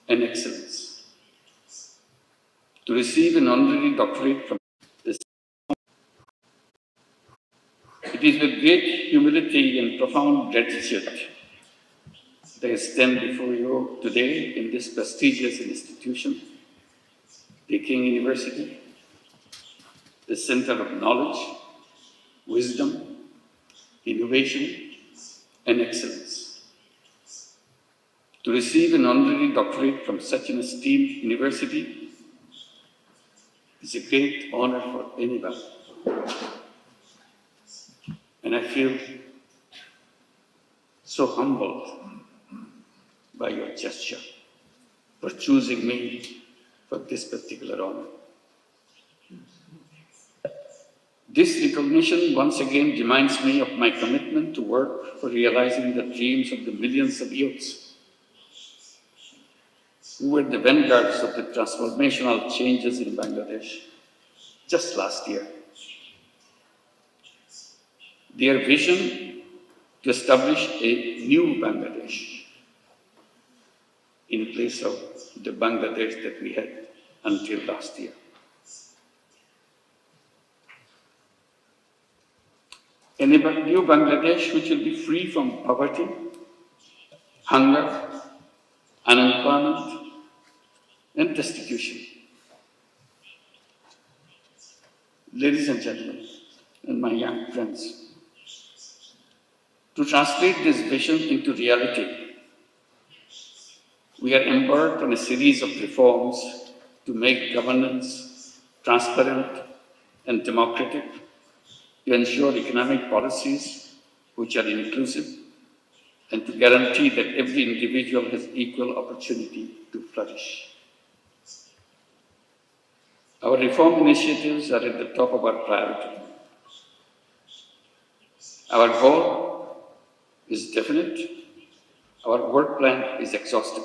and excellence. To receive an honorary doctorate from this, it is with great humility and profound gratitude that I stand before you today in this prestigious institution, Peking University, the center of knowledge, wisdom, innovation, and excellence. To receive an honorary doctorate from such an esteemed university is a great honor for anyone. And I feel so humbled by your gesture for choosing me for this particular honor. This recognition once again reminds me of my commitment to work for realizing the dreams of the millions of youths who were the vanguards of the transformational changes in Bangladesh just last year. Their vision to establish a new Bangladesh in place of the Bangladesh that we had until last year. A new Bangladesh which will be free from poverty, hunger, unemployment, and destitution. Ladies and gentlemen, and my young friends, to translate this vision into reality, we are embarked on a series of reforms to make governance transparent and democratic, to ensure economic policies which are inclusive, and to guarantee that every individual has equal opportunity to flourish. Our reform initiatives are at the top of our priority. Our goal is definite. Our work plan is exhaustive.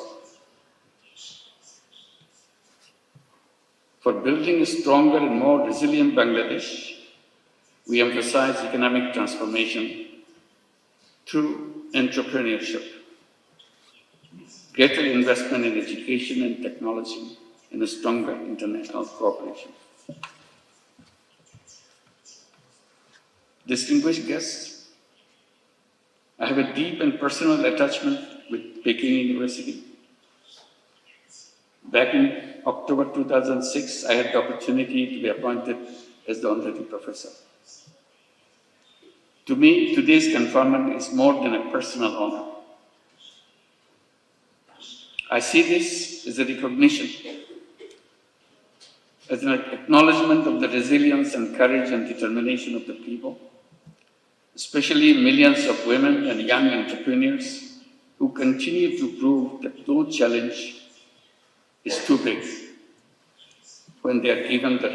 For building a stronger and more resilient Bangladesh, we emphasize economic transformation through entrepreneurship, greater investment in education and technology, and a stronger international cooperation. Distinguished guests, I have a deep and personal attachment with Peking University. Back in October 2006, I had the opportunity to be appointed as the honorary professor. To me, today's conferment is more than a personal honor. I see this as a recognition, as an acknowledgement of the resilience and courage and determination of the people, especially millions of women and young entrepreneurs who continue to prove that no challenge is too big when they are given the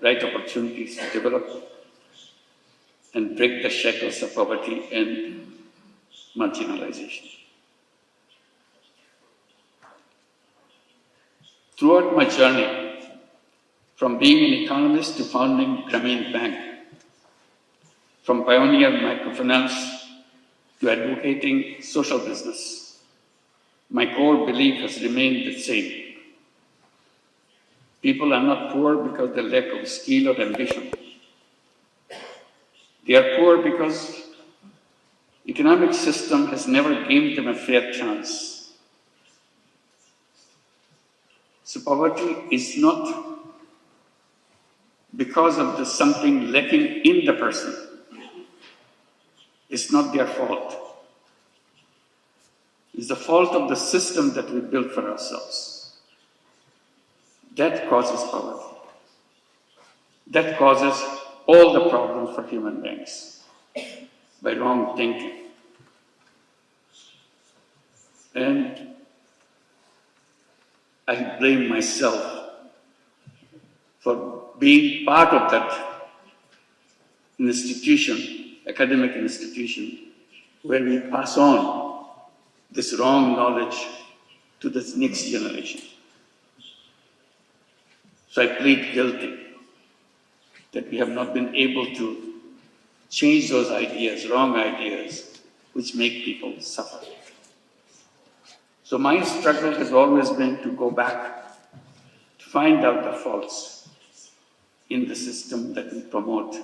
right opportunities to develop and break the shackles of poverty and marginalization. Throughout my journey, from being an economist to founding Grameen Bank, from pioneer microfinance to advocating social business, my core belief has remained the same. People are not poor because they lack of skill or ambition. They are poor because economic system has never given them a fair chance. So poverty is not because of the something lacking in the person. It's not their fault. It's the fault of the system that we built for ourselves. That causes poverty. That causes all the problems for human beings by wrong thinking. And I blame myself for being part of that institution, academic institution, where we pass on this wrong knowledge to this next generation. So I plead guilty that we have not been able to change those ideas, wrong ideas, which make people suffer. So my struggle has always been to go back, to find out the faults in the system that we promote,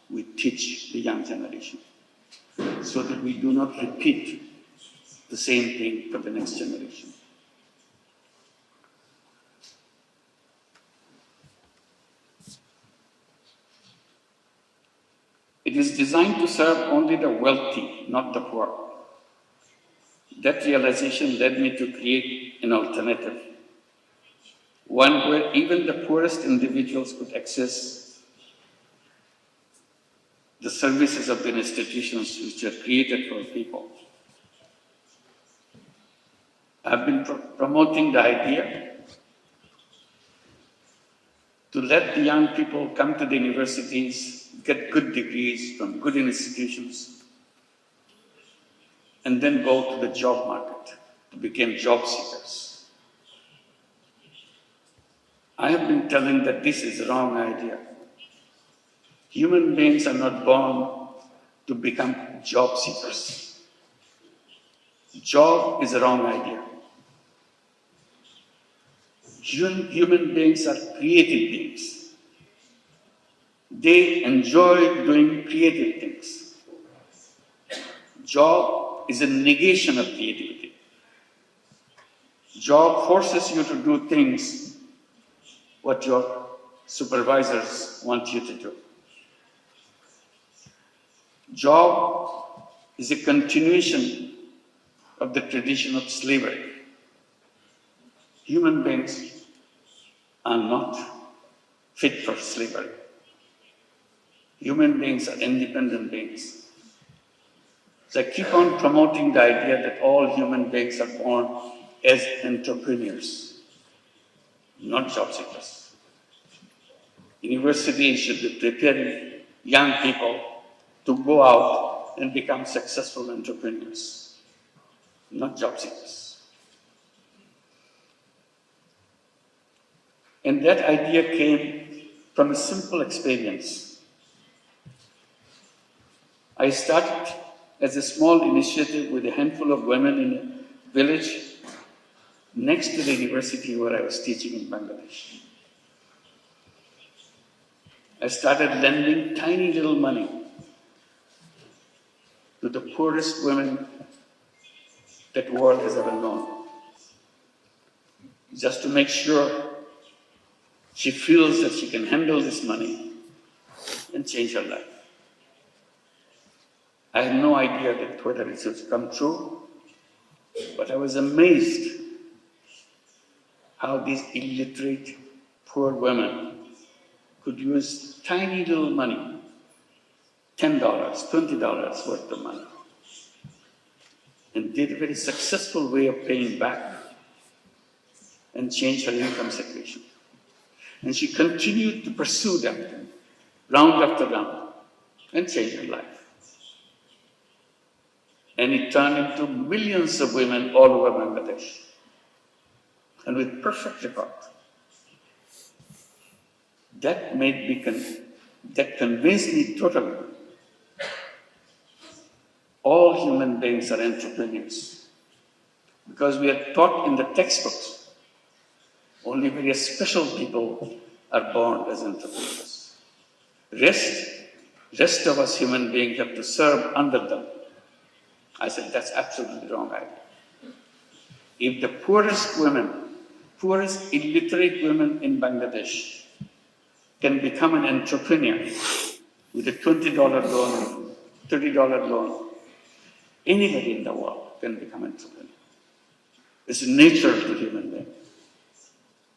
we teach the young generation, so that we do not repeat the same thing for the next generation. It is designed to serve only the wealthy, not the poor. That realization led me to create an alternative, one where even the poorest individuals could access the services of the institutions which are created for people. I've been promoting the idea to let the young people come to the universities, get good degrees from good institutions, and then go to the job market to become job seekers. I have been telling that this is a wrong idea. Human beings are not born to become job seekers. Job is a wrong idea. Human beings are creative beings. They enjoy doing creative things. Job is a negation of creativity. Job forces you to do things what your supervisors want you to do. Job is a continuation of the tradition of slavery. Human beings are not fit for slavery. Human beings are independent beings. So I keep on promoting the idea that all human beings are born as entrepreneurs, not job seekers. Universities should be preparing young people to go out and become successful entrepreneurs, not job seekers. And that idea came from a simple experience. I started as a small initiative with a handful of women in a village next to the university where I was teaching in Bangladesh. I started lending tiny little money to the poorest women that the world has ever known, just to make sure she feels that she can handle this money and change her life. I had no idea that whether it would come true, but I was amazed how these illiterate, poor women could use tiny little money, $10, $20 worth of money, and did a very successful way of paying back and change her income situation. And she continued to pursue them round after round and change her life. And it turned into millions of women all over Bangladesh, and with perfect record. That convinced me totally. All human beings are entrepreneurs, because we are taught in the textbooks only very special people are born as entrepreneurs. Rest of us human beings have to serve under them. I said, that's absolutely wrong idea. If the poorest illiterate women in Bangladesh can become an entrepreneur with a $20 loan, $30 loan, anybody in the world can become an entrepreneur. It's the nature of the human being.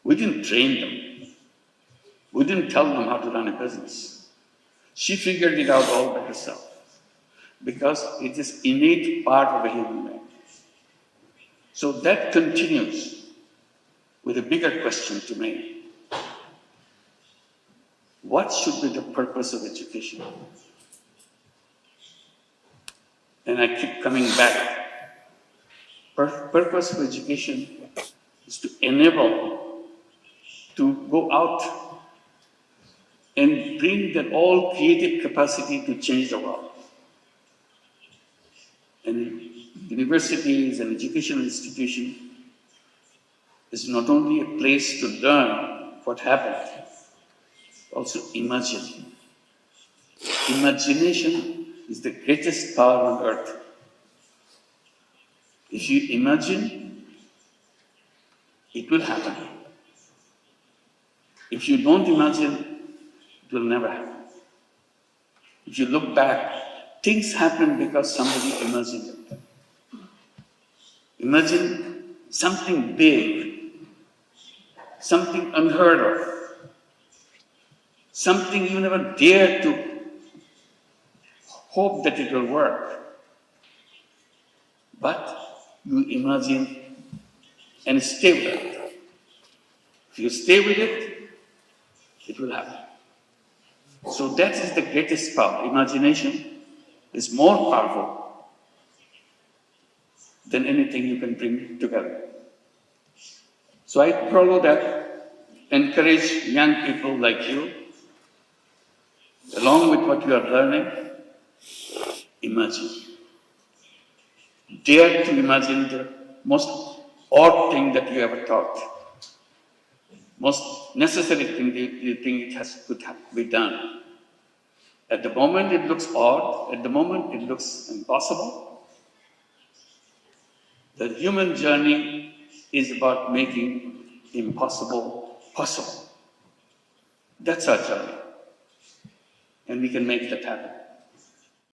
We didn't train them. We didn't tell them how to run a business. She figured it out all by herself, because it is innate part of a human being. So that continues with a bigger question to me. What should be the purpose of education? And I keep coming back. Purpose of education is to enable to go out and bring that all creative capacity to change the world. And universities and educational institutions is not only a place to learn what happened, also imagine. Imagination is the greatest power on earth. If you imagine, it will happen. If you don't imagine, it will never happen. If you look back, things happen because somebody imagined it. Imagine something big, something unheard of, something you never dared to hope that it will work. But you imagine and stay with it. If you stay with it, it will happen. So that is the greatest power. Imagination is more powerful than anything you can bring together. So I follow that, encourage young people like you, along with what you are learning, imagine. Dare to imagine the most odd thing that you ever thought, most necessary thing you think could be done. At the moment it looks odd, at the moment it looks impossible. The human journey is about making impossible possible. That's our journey. And we can make that happen.